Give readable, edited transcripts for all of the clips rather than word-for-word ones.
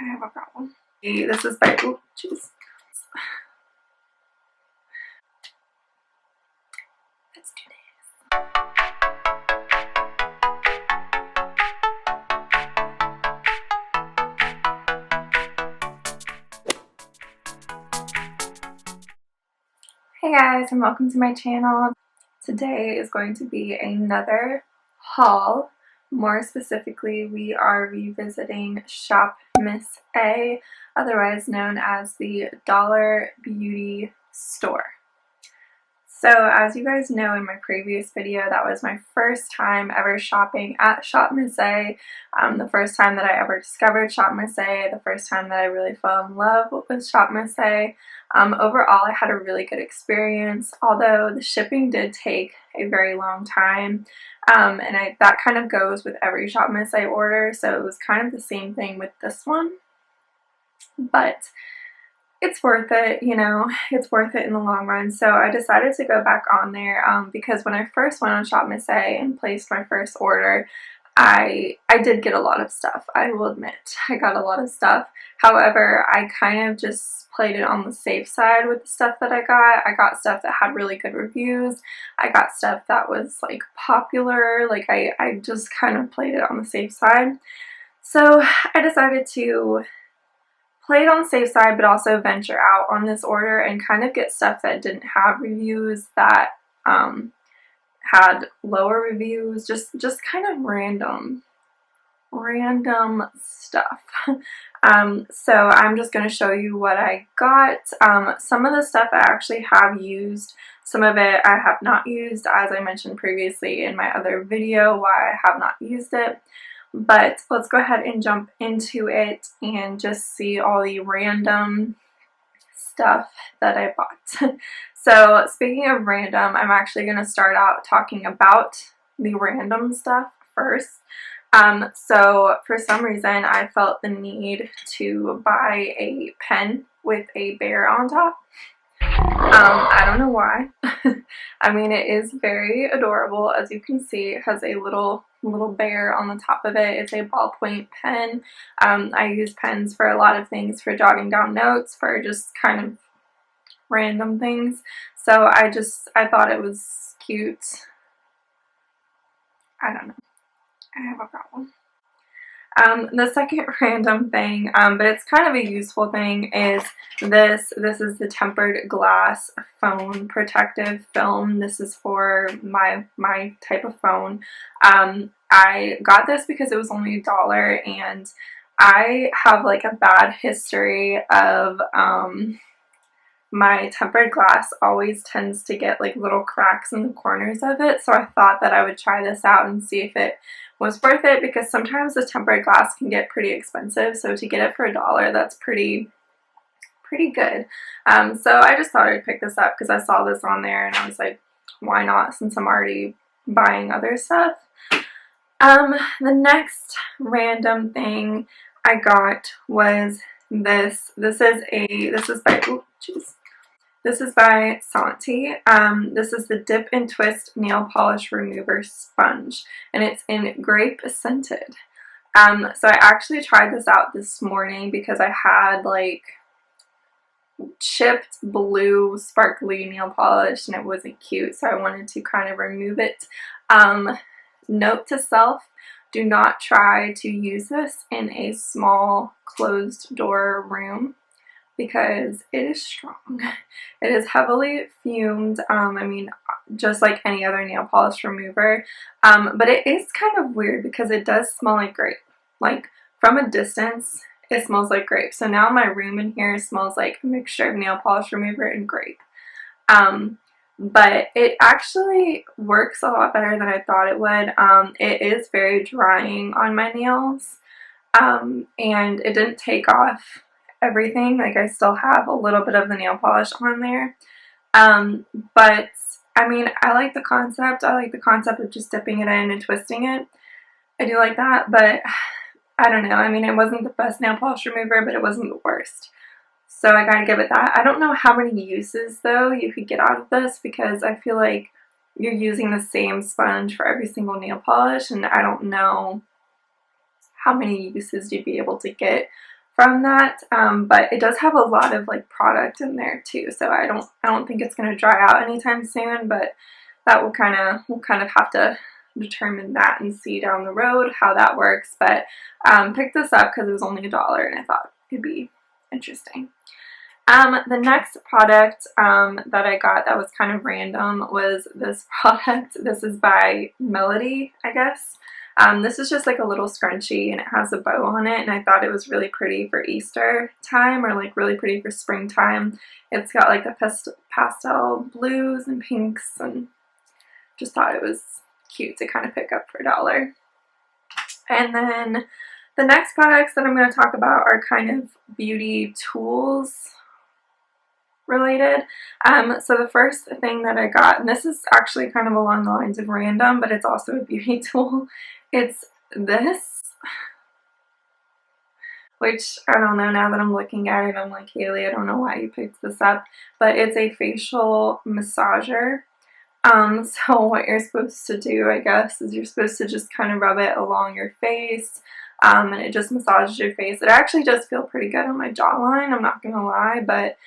I have a problem. This is by, oh, jeez. Let's do this. Hey guys, and welcome to my channel. Today is going to be another haul. More specifically, we are revisiting Shop Miss A, otherwise known as the Dollar Beauty Store. So as you guys know, in my previous video, that was my first time ever shopping at Shop Miss A, the first time that I ever discovered Shop Miss A, the first time that I really fell in love with Shop Miss A. Overall, I had a really good experience, although the shipping did take a very long time, and that kind of goes with every Shop Miss A order, so it was kind of the same thing with this one, but it's worth it, you know, it's worth it in the long run. So I decided to go back on there because when I first went on Shop Miss A and placed my first order, I did get a lot of stuff. I will admit, I got a lot of stuff. However, I kind of just played it on the safe side with the stuff that I got. I got stuff that had really good reviews. I got stuff that was like popular. Like I just kind of played it on the safe side. So I decided to play it on the safe side, but also venture out on this order and kind of get stuff that didn't have reviews, that had lower reviews, just kind of random stuff. So I'm just going to show you what I got. Some of the stuff I actually have used, some of it I have not used, as I mentioned previously in my other video why I have not used it. But let's go ahead and jump into it and just see all the random stuff that I bought. So speaking of random, I'm actually going to start out talking about the random stuff first. So for some reason I felt the need to buy a pen with a bear on top. I don't know why. I mean, it is very adorable. As you can see, it has a little bear on the top of it. It's a ballpoint pen. I use pens for a lot of things, for jotting down notes, for just kind of random things. So I thought it was cute. I don't know. I have a problem. The second random thing, but it's kind of a useful thing, is this. This is the tempered glass phone protective film. This is for my type of phone. I got this because it was only $1, and I have like a bad history of my tempered glass always tends to get like little cracks in the corners of it, so I thought that I would try this out and see if it was worth it, because sometimes the tempered glass can get pretty expensive, so to get it for $1, that's pretty good. So I just thought I'd pick this up because I saw this on there and I was like, why not, since I'm already buying other stuff. The next random thing I got was this. This is by, oh jeez. This is by Santi. This is the Dip and Twist Nail Polish Remover Sponge, and it's in grape scented. So I actually tried this out this morning because I had like chipped blue sparkly nail polish and it wasn't cute, so I wanted to kind of remove it. Note to self, do not try to use this in a small closed door room, because it is strong. It is heavily fumed, I mean, just like any other nail polish remover, but it is kind of weird because it does smell like grape. Like, from a distance, it smells like grape. So now my room in here smells like a mixture of nail polish remover and grape. But it actually works a lot better than I thought it would. It is very drying on my nails, and it didn't take off everything. Like, I still have a little bit of the nail polish on there, but I mean, I like the concept. I like the concept of just dipping it in and twisting it. I do like that, but I don't know. I mean, it wasn't the best nail polish remover, but it wasn't the worst. So I gotta give it that. I don't know how many uses though you could get out of this, because I feel like you're using the same sponge for every single nail polish, and I don't know how many uses you'd be able to get from that, but it does have a lot of like product in there too, so I don't think it's going to dry out anytime soon, but that we'll kind of have to determine that and see down the road how that works. But picked this up because it was only $1 and I thought it'd be interesting. The next product that I got that was kind of random was this product. This is by Melody, I guess. This is just like a little scrunchie and it has a bow on it, and I thought it was really pretty for Easter time, or like really pretty for springtime. It's got like the pastel blues and pinks, and just thought it was cute to kind of pick up for $1. And then the next products that I'm going to talk about are kind of beauty tools related. So the first thing that I got, and this is actually kind of along the lines of random, but it's also a beauty tool. It's this, which I don't know, now that I'm looking at it, I'm like, Haley, I don't know why you picked this up, but it's a facial massager. So what you're supposed to do, I guess, is you're supposed to just kind of rub it along your face, and it just massages your face. It actually does feel pretty good on my jawline, I'm not gonna lie, but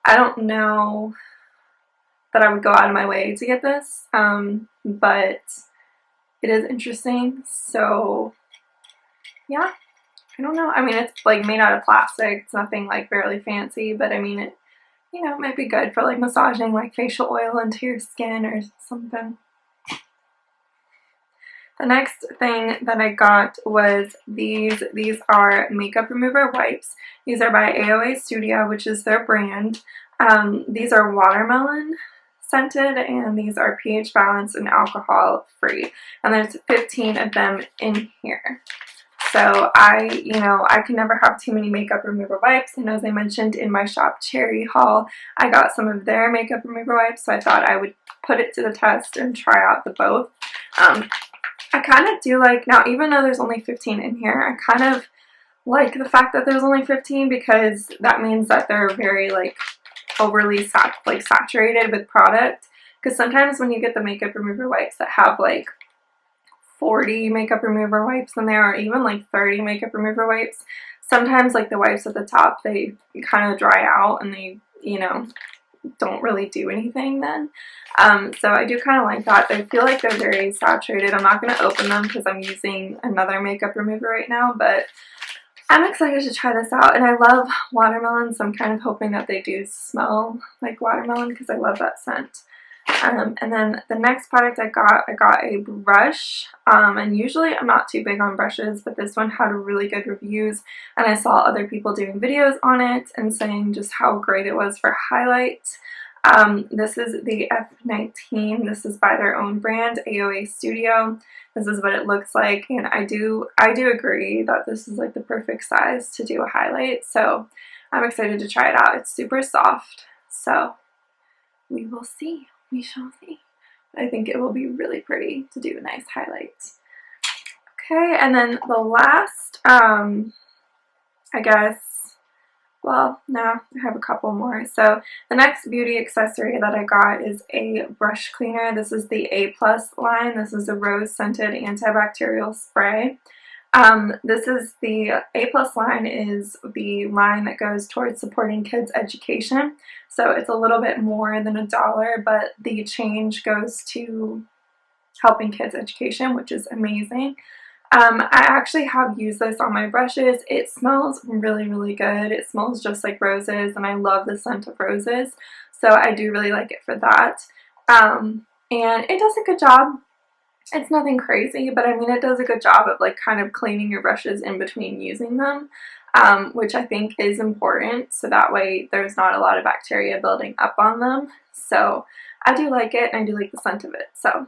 I don't know that I would go out of my way to get this, but it is interesting, so yeah, I don't know. I mean, it's like made out of plastic, it's nothing like barely fancy, but I mean, it, you know, it might be good for like massaging like facial oil into your skin or something. The next thing that I got was these. These are makeup remover wipes. These are by AOA Studio, which is their brand. These are watermelon scented, and these are pH balanced and alcohol free. And there's 15 of them in here. So I can never have too many makeup remover wipes, and as I mentioned in my Shop Cherry haul, I got some of their makeup remover wipes, so I thought I would put it to the test and try out the both. I kind of do like, now even though there's only 15 in here, I kind of like the fact that there's only 15 because that means that they're very like overly saturated with product, because sometimes when you get the makeup remover wipes that have like 40 makeup remover wipes in there, or even like 30 makeup remover wipes, sometimes like the wipes at the top, they kind of dry out and they, you know, don't really do anything then. So I do kind of like that. I feel like they're very saturated. I'm not going to open them because I'm using another makeup remover right now, but I'm excited to try this out, and I love watermelon, so I'm kind of hoping that they do smell like watermelon because I love that scent. And then the next product I got a brush, and usually I'm not too big on brushes, but this one had really good reviews, and I saw other people doing videos on it and saying just how great it was for highlight. This is the F19. This is by their own brand, AOA Studio. This is what it looks like, and I do agree that this is like the perfect size to do a highlight, so I'm excited to try it out. It's super soft, so we will see. We shall see. I think it will be really pretty to do a nice highlight. Okay, and then the last, I guess, well, no, I have a couple more. So the next beauty accessory that I got is a brush cleaner. This is the A+ line. This is a rose scented antibacterial spray. This is the A+ line is the line that goes towards supporting kids' education. So it's a little bit more than $1, but the change goes to helping kids' education, which is amazing. I actually have used this on my brushes. It smells really, really good. It smells just like roses, and I love the scent of roses, so I do really like it for that. And it does a good job. It's nothing crazy, but I mean it does a good job of like kind of cleaning your brushes in between using them, which I think is important, so that way there's not a lot of bacteria building up on them. So I do like it, and I do like the scent of it. So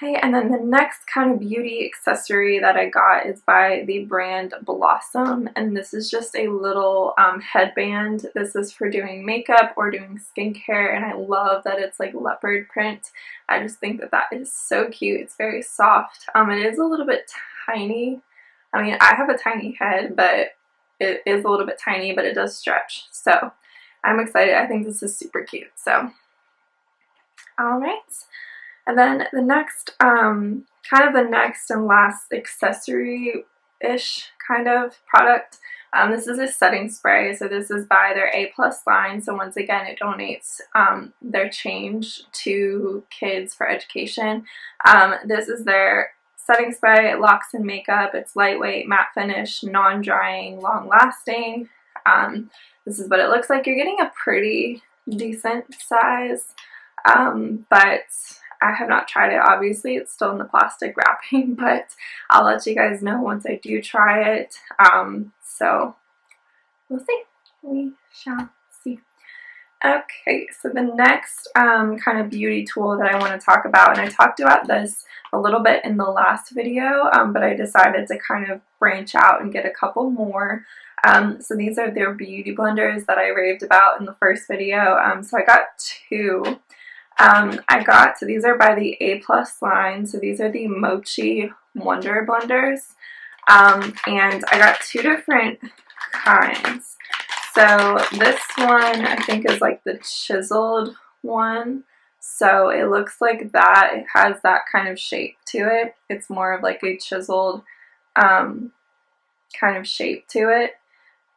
okay, and then the next kind of beauty accessory that I got is by the brand Blossom, and this is just a little headband. This is for doing makeup or doing skincare, and I love that it's like leopard print. I just think that that is so cute. It's very soft. It is a little bit tiny. I mean, I have a tiny head, but it is a little bit tiny, but it does stretch. So I'm excited. I think this is super cute. So, all right. And then the next, kind of the next and last accessory ish kind of product. This is a setting spray, so this is by their A+ line. So once again, it donates their change to kids for education. This is their setting spray. It locks in makeup. It's lightweight, matte finish, non-drying, long-lasting. This is what it looks like. You're getting a pretty decent size, but I have not tried it. Obviously, it's still in the plastic wrapping, but I'll let you guys know once I do try it. So we'll see. We shall see. Okay, so the next kind of beauty tool that I want to talk about, and I talked about this a little bit in the last video, but I decided to kind of branch out and get a couple more. So these are their beauty blenders that I raved about in the first video. So I got two. So these are by the A+ line. So these are the Mochi Wonder Blenders. And I got two different kinds. So this one I think is like the chiseled one. So it looks like that. It has that kind of shape to it. It's more of like a chiseled kind of shape to it.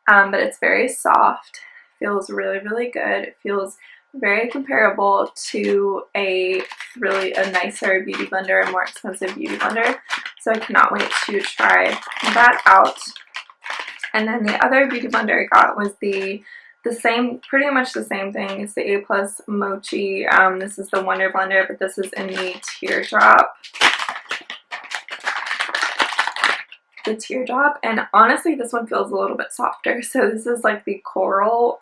But it's very soft. Feels really, really good. It feels very comparable to a nicer beauty blender, a more expensive beauty blender. So I cannot wait to try that out. And then the other beauty blender I got was the same, pretty much the same thing. It's the A+ Mochi. This is the Wonder Blender, but this is in the Teardrop. The Teardrop, and honestly this one feels a little bit softer. So this is like the Coral,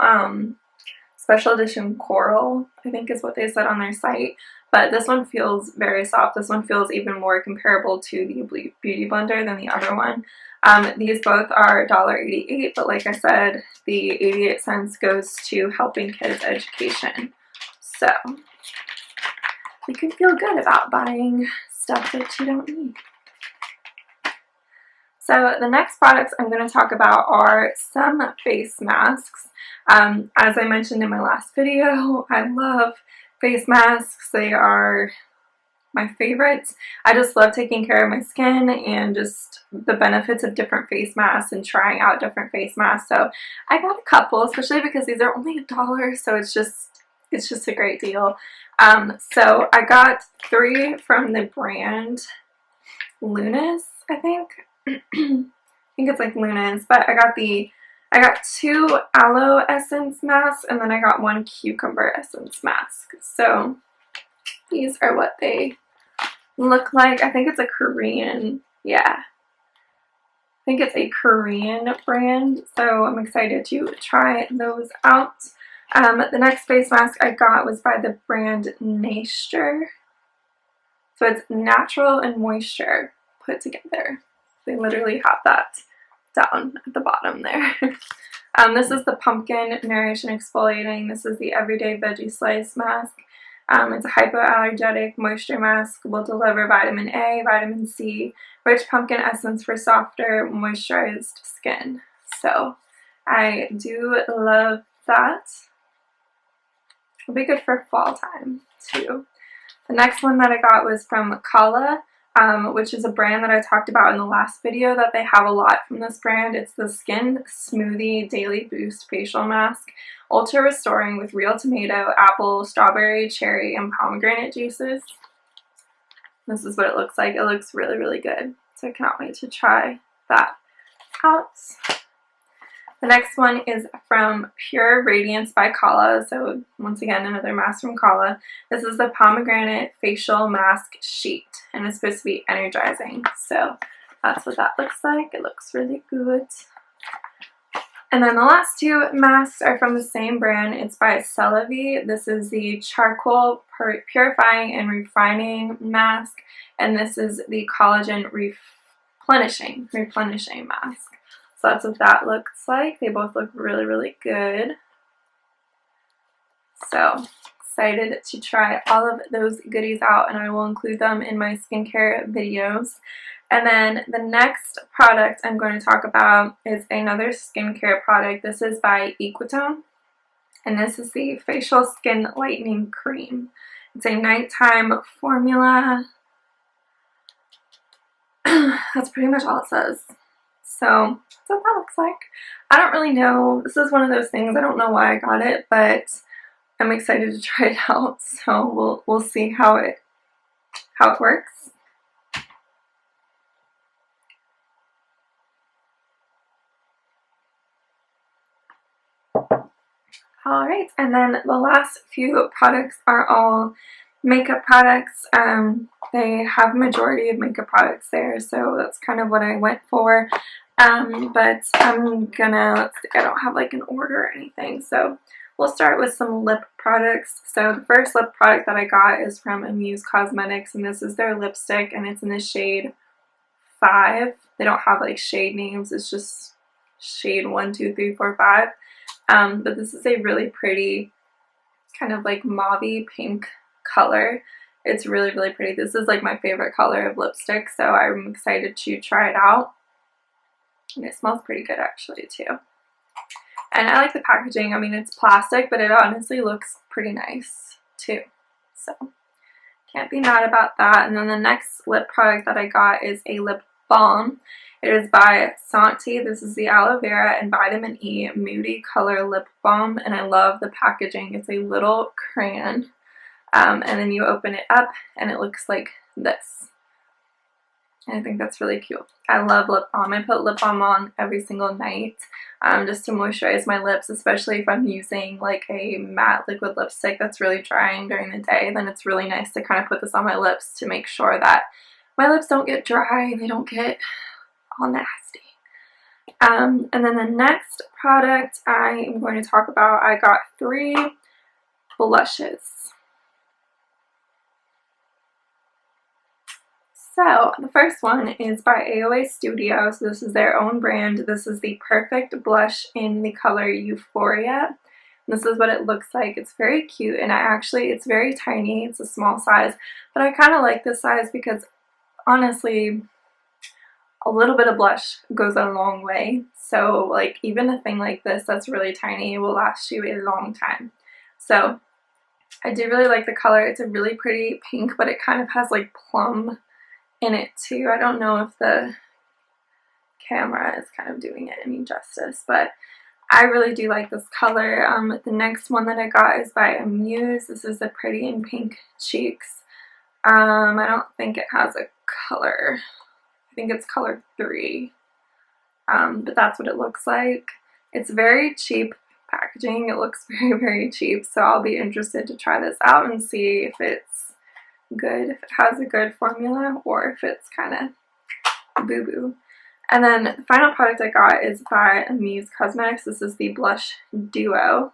special edition Coral, I think is what they said on their site, but this one feels very soft. This one feels even more comparable to the beauty blender than the other one. These both are $1.88, but like I said, the 88 cents goes to helping kids education. So you can feel good about buying stuff that you don't need. So the next products I'm going to talk about are some face masks. As I mentioned in my last video, I love face masks. They are my favorites. I just love taking care of my skin and just the benefits of different face masks and trying out different face masks. So I got a couple, especially because these are only $1, so it's just a great deal. So I got 3 from the brand Lunas, I think. I think it's like Lunas, but I got 2 aloe essence masks, and then I got 1 cucumber essence mask. So these are what they look like. I think it's a Korean, yeah. I think it's a Korean brand, so I'm excited to try those out. The next face mask I got was by the brand Nature. So it's natural and moisture put together. They literally have that down at the bottom there. This is the Pumpkin Nourish and Exfoliating. This is the Everyday Veggie Slice Mask. It's a hypoallergenic moisture mask. Will deliver vitamin A, vitamin C, rich pumpkin essence for softer, moisturized skin. So I do love that. It'll be good for fall time too. The next one that I got was from Kala, which is a brand that I talked about in the last video that they have a lot from this brand. It's the Skin Smoothie Daily Boost Facial Mask. Ultra restoring with real tomato, apple, strawberry, cherry, and pomegranate juices. This is what it looks like. It looks really, really good. So I cannot wait to try that out. The next one is from Pure Radiance by Kala. So once again, another mask from Kala. This is the Pomegranate Facial Mask Sheet, and it's supposed to be energizing. So that's what that looks like. It looks really good. And then the last 2 masks are from the same brand. It's by CeraVe. This is the Charcoal Purifying and Refining Mask, and this is the Collagen Replenishing Mask. So that's what that looks like. They both look really, really good. So excited to try all of those goodies out, and I will include them in my skincare videos. And then the next product I'm going to talk about is another skincare product. This is by Equitone, and this is the Facial Skin Lightening Cream. It's a nighttime formula. That's pretty much all it says. So that's what that looks like. I don't really know. This is one of those things, I don't know why I got it, but I'm excited to try it out. So we'll see how it works. Alright, and then the last few products are all makeup products. They have a majority of makeup products there, so that's kind of what I went for. But I'm gonna, let's see, I don't have like an order or anything, so we'll start with some lip products. So the first lip product that I got is from Amuse Cosmetics, and this is their lipstick, and it's in the shade 5. They don't have like shade names, it's just shade 1, 2, 3, 4, 5. But this is a really pretty kind of like mauvey pink color. It's really, really pretty. This is like my favorite color of lipstick, so I'm excited to try it out. And it smells pretty good actually too. And I like the packaging. I mean, it's plastic, but it honestly looks pretty nice too. So can't be mad about that. And then the next lip product that I got is a lip balm. It is by Santi. This is the aloe vera and vitamin E moody color lip balm, and I love the packaging. It's a little crayon, and then you open it up and it looks like this. And I think that's really cute. I love lip balm. I put lip balm on every single night just to moisturize my lips, especially if I'm using like a matte liquid lipstick that's really drying during the day. Then it's really nice to kind of put this on my lips to make sure that my lips don't get dry and they don't get all nasty. And then the next product I am going to talk about, I got 3 blushes. So the first one is by AOA Studio. So this is their own brand. This is the Perfect Blush in the color Euphoria. This is what it looks like. It's very cute, and it's very tiny. It's a small size, but I kind of like this size because honestly, a little bit of blush goes a long way. So like even a thing like this that's really tiny will last you a long time. So I do really like the color. It's a really pretty pink, but it kind of has like plum in it too. I don't know if the camera is kind of doing it any justice, but I really do like this color. The next one that I got is by Amuse. This is the Pretty in Pink Cheeks. I don't think it has a color. I think it's color 3. But that's what it looks like. It's very cheap packaging. It looks very, very cheap, so I'll be interested to try this out and see if it's good, if it has a good formula, or if it's kind of boo-boo. And then the final product I got is by Amuse Cosmetics. This is the Blush Duo,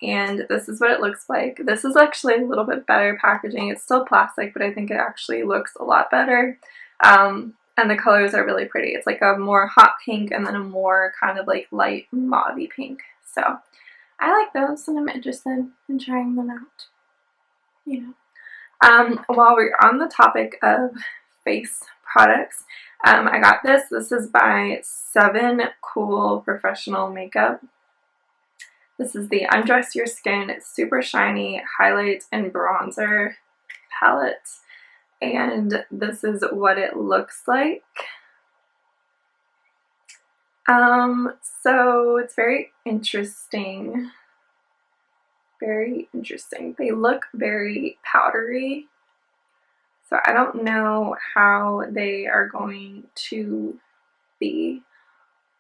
and this is what it looks like. This is actually a little bit better packaging. It's still plastic, but I think it actually looks a lot better. And the colors are really pretty. It's like a more hot pink and then a more kind of like light mauvey pink. So I like those, and I'm interested in trying them out, you know. While we're on the topic of face products, I got this. This is by 7 Cool Professional Makeup. This is the Undress Your Skin Super Shiny Highlight and Bronzer palette, and this is what it looks like. So it's very interesting. Very interesting. They look very powdery, so I don't know how they are going to be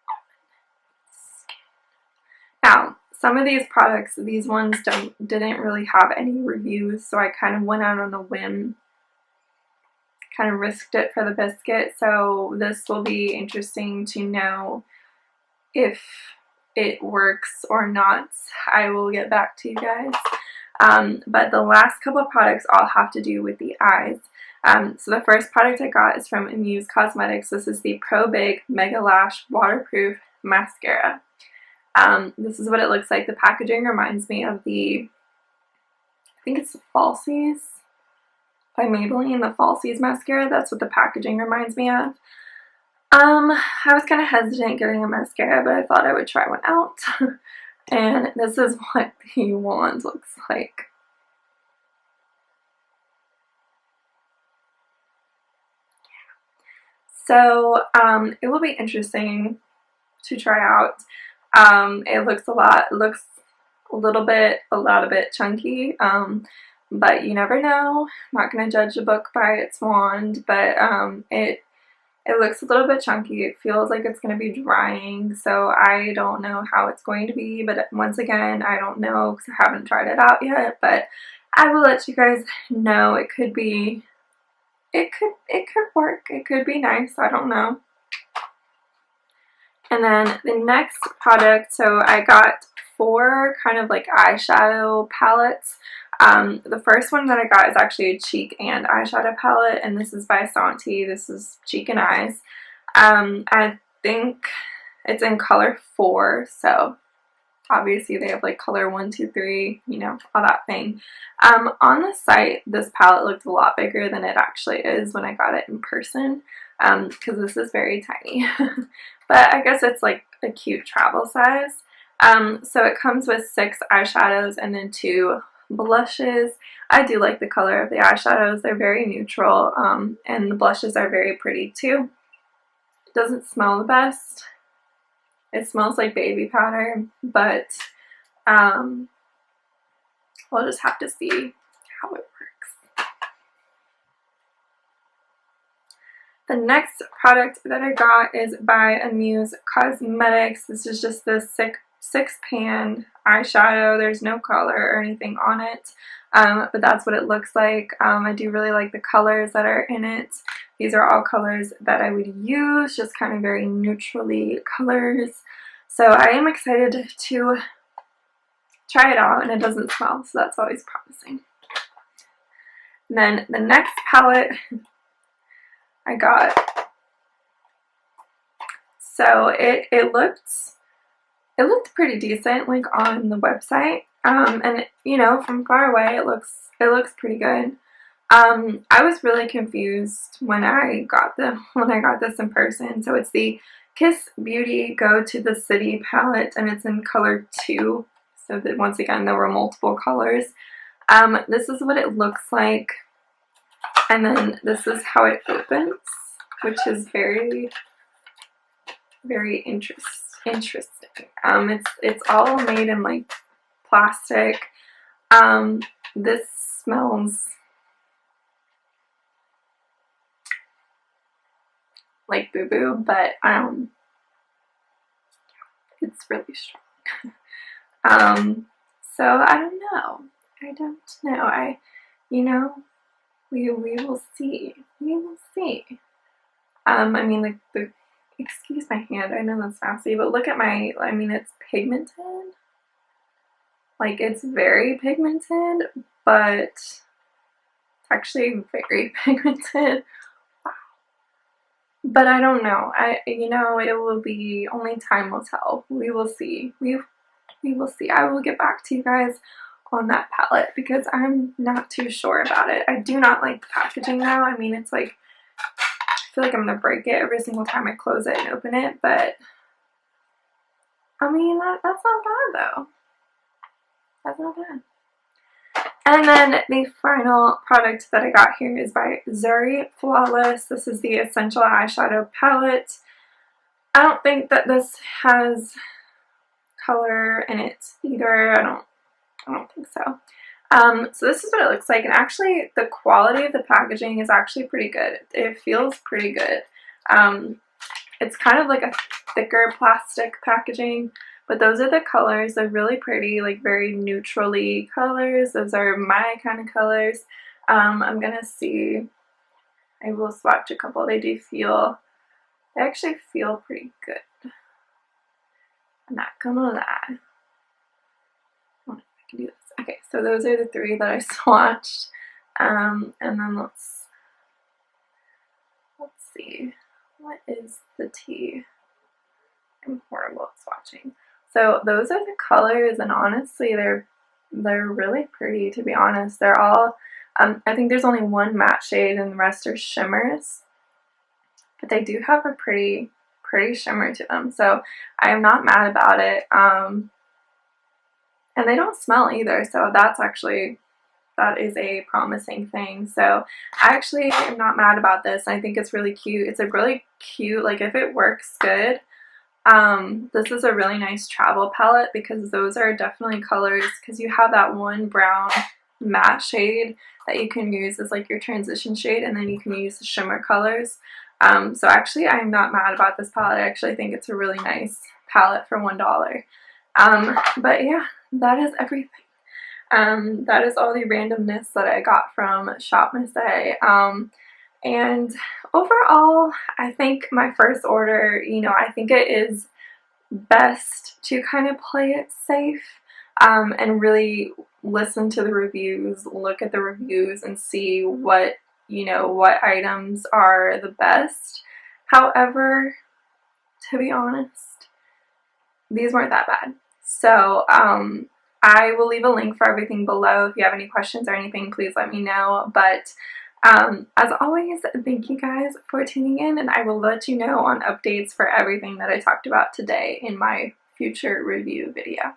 on skin. Now, some of these products, these ones didn't really have any reviews, so I kind of went out on a whim, kind of risked it for the biscuit. So this will be interesting to know if it works or not. I will get back to you guys. But the last couple of products all have to do with the eyes. So the first product I got is from Amuse Cosmetics. This is the Pro Big Mega Lash Waterproof Mascara. This is what it looks like. The packaging reminds me of I think it's the Falsies by Maybelline, the Falsies mascara. That's what the packaging reminds me of. I was kind of hesitant getting a mascara, but I thought I would try one out. And this is what the wand looks like. So it will be interesting to try out. It looks a lot a bit chunky, but you never know. I'm not going to judge a book by its wand, but it looks a little bit chunky. It feels like it's going to be drying, so I don't know how it's going to be, but once again, I don't know because I haven't tried it out yet, but I will let you guys know. It could work. It could be nice. I don't know. And then the next product, so I got 4 kind of like eyeshadow palettes. The first one that I got is actually a cheek and eyeshadow palette, and this is by Santi. This is Cheek and Eyes. I think it's in color 4, so obviously they have like color 1, 2, 3, you know, all that thing. On the site, this palette looked a lot bigger than it actually is when I got it in person, because this is very tiny. But I guess it's like a cute travel size. So it comes with 6 eyeshadows and then 2 blushes. I do like the color of the eyeshadows. They're very neutral, and the blushes are very pretty too. It doesn't smell the best. It smells like baby powder, but we'll just have to see how it works. The next product that I got is by Amuse Cosmetics. This is just the 6-pan eyeshadow. There's no color or anything on it, but that's what it looks like. I do really like the colors that are in it. These are all colors that I would use, just kind of very neutrally colors. So I am excited to try it out, and it doesn't smell, so that's always promising. And then the next palette I got, so it looked pretty decent, like on the website, and you know, from far away it looks pretty good. I was really confused when I got this in person. So it's the Kiss Beauty Go to the City palette, and it's in color 2. So that once again, there were multiple colors. This is what it looks like, and then this is how it opens, which is very, very interesting. It's all made in like plastic. This smells like Boo Boo, but it's really strong. So I don't know. You know, we will see. We will see. I mean, like excuse my hand. I know that's nasty, but look at my. I mean, it's pigmented. Like, it's very pigmented, but it's actually very pigmented. But I don't know. You know, it will be, only time will tell. We will see. We will see. I will get back to you guys on that palette because I'm not too sure about it. I do not like the packaging though. I mean, it's like, I feel like I'm gonna break it every single time I close it and open it, but I mean, that's not bad though. That's not bad. And then the final product that I got here is by Zuri Flawless. This is the Essential Eyeshadow Palette. I don't think that this has color in it either. I don't think so. So this is what it looks like, and actually the quality of the packaging is actually pretty good. It feels pretty good. It's kind of like a thicker plastic packaging, but those are the colors. They're really pretty, like very neutrally colors. Those are my kind of colors. I'm gonna see. I will swatch a couple. They actually feel pretty good. I'm not gonna lie. I don't know if I can do this. Okay, so those are the 3 that I swatched. And then let's see. What is the tea? I'm horrible at swatching. So those are the colors, and honestly, they're really pretty, to be honest. They're all, I think there's only one matte shade and the rest are shimmers, but they do have a pretty shimmer to them, so I am not mad about it. And they don't smell either, so that's that is a promising thing. So I actually am not mad about this. I think it's really cute. It's a really cute, like if it works good, this is a really nice travel palette because those are definitely colors, because you have that one brown matte shade that you can use as like your transition shade, and then you can use the shimmer colors. So actually I'm not mad about this palette. I actually think it's a really nice palette for $1. But yeah, that is everything. That is all the randomness that I got from Shop Miss A. And overall, I think my first order, you know, I think it is best to kind of play it safe, and really listen to the reviews, look at the reviews, and see what, you know, what items are the best. However, to be honest, these weren't that bad. So, I will leave a link for everything below. If you have any questions or anything, please let me know. But as always, thank you guys for tuning in, and I will let you know on updates for everything that I talked about today in my future review video.